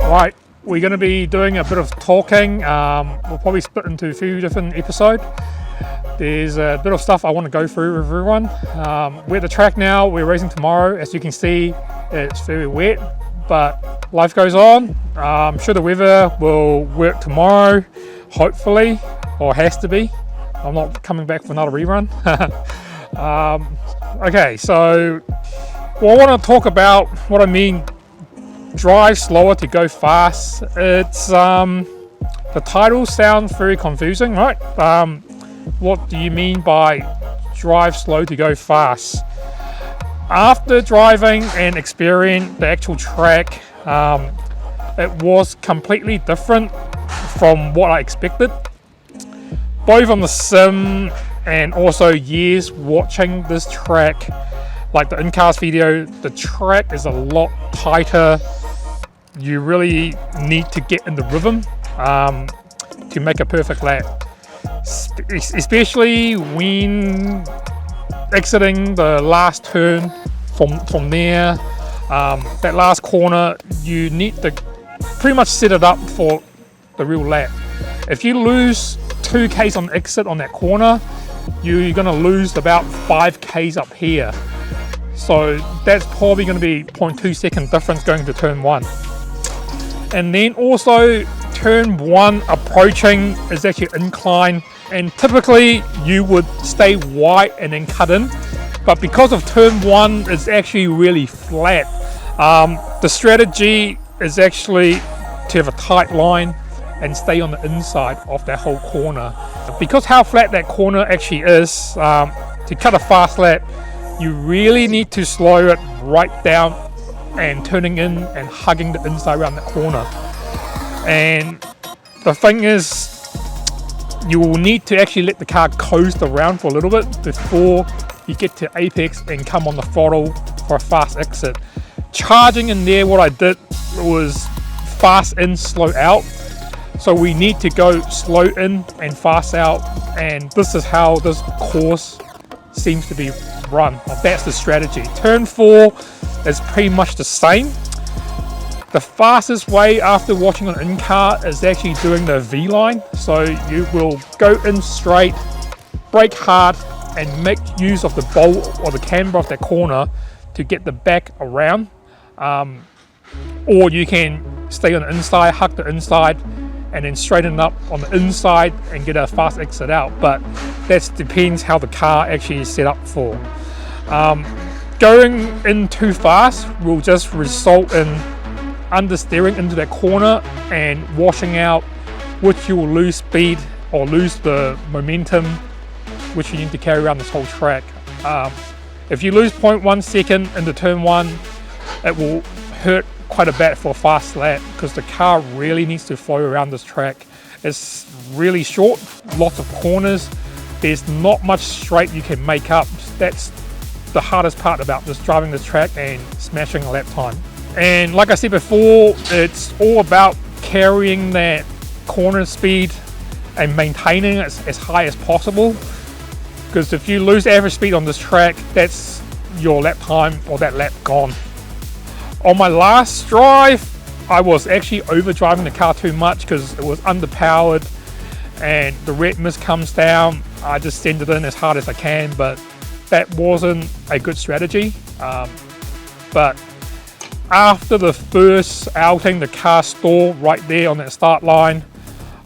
Right, we're going to be doing a bit of talking. We'll probably split into a few different episodes. There's a bit of stuff I want to go through with everyone. We're at the track now, we're racing tomorrow. As you can see, it's very wet, but life goes on. I'm sure the weather will work tomorrow, hopefully, or has to be. I'm not coming back for another rerun. Okay, so I want to talk about what I mean drive slower to go fast. It's the title sounds very confusing, right? What do you mean by drive slow to go fast? After driving and experiencing the actual track, it was completely different from what I expected. Both on the sim and also years watching this track, like the in-cars video, the track is a lot tighter. You really need to get in the rhythm to make a perfect lap, especially when exiting the last turn. From there, that last corner, you need to pretty much set it up for the real lap. If you lose 2Ks on exit on that corner, you're going to lose about 5Ks up here. So that's probably going to be 0.2 second difference going to turn 1. And then also turn 1 approaching is actually incline, and typically you would stay wide and then cut in. But because of turn 1 is actually really flat, the strategy is actually to have a tight line and stay on the inside of that whole corner. Because how flat that corner actually is, to cut a fast lap, you really need to slow it right down and turning in and hugging the inside around that corner. And the thing is, you will need to actually let the car coast around for a little bit before you get to apex and come on the throttle for a fast exit. Charging in there, what I did was fast in, slow out. So we need to go slow in and fast out, and this is how this course seems to be run. That's the strategy. Turn 4 is pretty much the same. The fastest way after watching an in-car is actually doing the V-line. So you will go in straight, brake hard, and make use of the bolt or the camber of that corner to get the back around. Or you can stay on the inside, hug the inside, and then straighten up on the inside and get a fast exit out. But that depends how the car actually is set up for. Going in too fast will just result in understeering into that corner and washing out, which you will lose speed or lose the momentum which you need to carry around this whole track. If you lose 0.1 second into turn 1, it will hurt quite a bit for a fast lap because the car really needs to flow around this track. It's really short, lots of corners. There's not much straight you can make up. That's the hardest part about just driving this track and smashing a lap time. And like I said before, it's all about carrying that corner speed and maintaining it as high as possible. Because if you lose average speed on this track, that's your lap time or that lap gone. On my last drive, I was actually overdriving the car too much because it was underpowered and the red mist comes down. I just send it in as hard as I can, but that wasn't a good strategy. But after the first outing, the car stalled right there on that start line.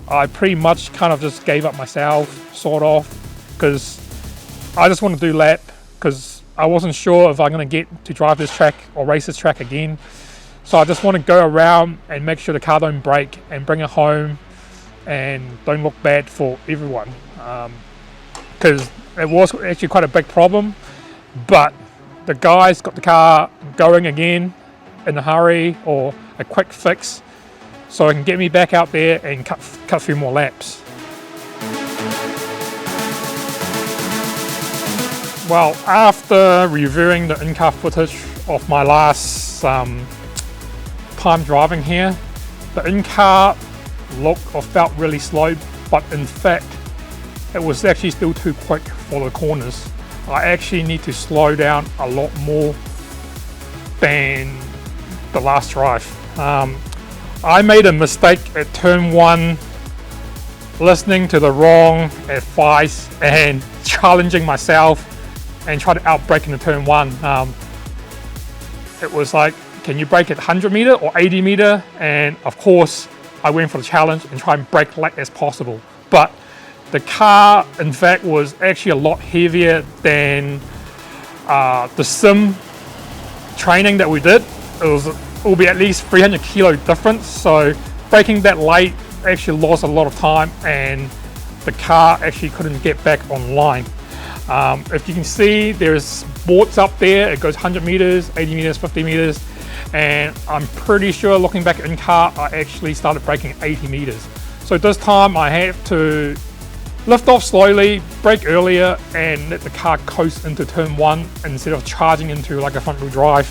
I pretty much kind of just gave up myself, sort of, because I just want to do lap because I wasn't sure if I'm going to get to drive this track or race this track again. So I just want to go around and make sure the car don't break and bring it home and don't look bad for everyone. Because it was actually quite a big problem, but the guys got the car going again in a hurry or a quick fix so it can get me back out there and cut a few more laps. Well, after reviewing the in-car footage of my last time driving here, the in-car looked or felt really slow, but in fact it was actually still too quick for the corners. I actually need to slow down a lot more than the last drive. I made a mistake at turn 1, listening to the wrong advice and challenging myself and try to outbrake in the turn 1. It was like, can you brake at 100 meter or 80 meter? And of course, I went for the challenge and try and brake late as possible. But the car, in fact, was actually a lot heavier than the sim training that we did. It will be at least 300 kilo difference. So braking that late actually lost a lot of time, and the car actually couldn't get back online. If you can see, there's boards up there. It goes 100 meters, 80 meters, 50 meters. And I'm pretty sure, looking back in car, I actually started braking at 80 meters. So this time I have to lift off slowly, brake earlier, and let the car coast into turn 1 instead of charging into like a front wheel drive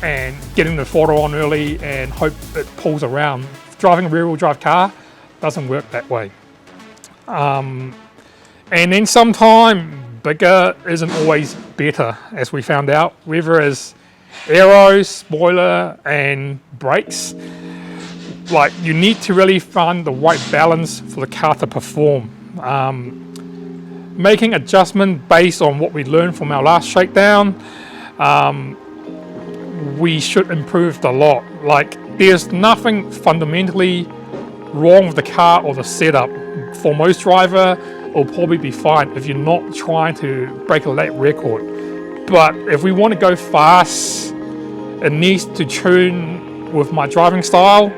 and getting the throttle on early and hope it pulls around. Driving a rear wheel drive car doesn't work that way. And then sometimes bigger isn't always better, as we found out, whether it's aero, spoiler, and brakes. Like, you need to really find the right balance for the car to perform. Making adjustment based on what we learned from our last shakedown, we should improve a lot. Like, there's nothing fundamentally wrong with the car or the setup. For most driver, it'll probably be fine if you're not trying to break a late record. But if we want to go fast, it needs to tune with my driving style,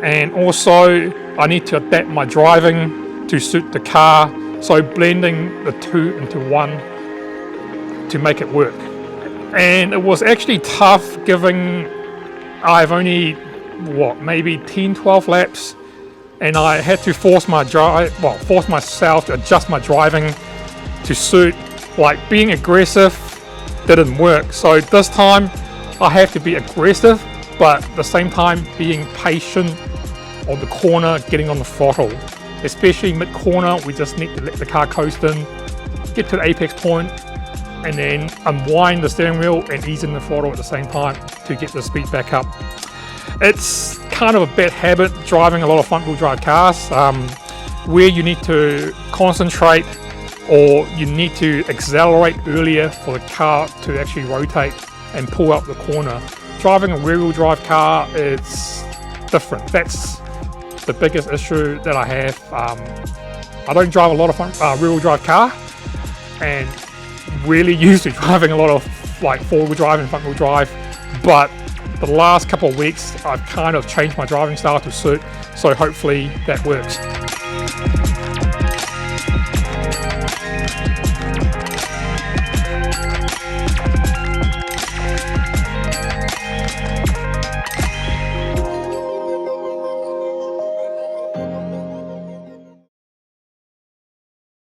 and also I need to adapt my driving to suit the car, so blending the two into one to make it work. And it was actually tough, given I've only maybe 10-12 laps, and I had to force myself to adjust my driving to suit. Like, being aggressive didn't work, so this time I have to be aggressive, but at the same time being patient on the corner, getting on the throttle. Especially mid-corner, we just need to let the car coast in, get to the apex point, and then unwind the steering wheel and ease in the throttle at the same time to get the speed back up. It's kind of a bad habit driving a lot of front-wheel drive cars, where you need to concentrate or you need to accelerate earlier for the car to actually rotate and pull out the corner. Driving a rear-wheel drive car is different. That's the biggest issue that I have. I don't drive a lot of rear-wheel drive car, and really used to driving a lot of like four-wheel drive and front-wheel drive, but the last couple of weeks I've kind of changed my driving style to suit, so hopefully that works.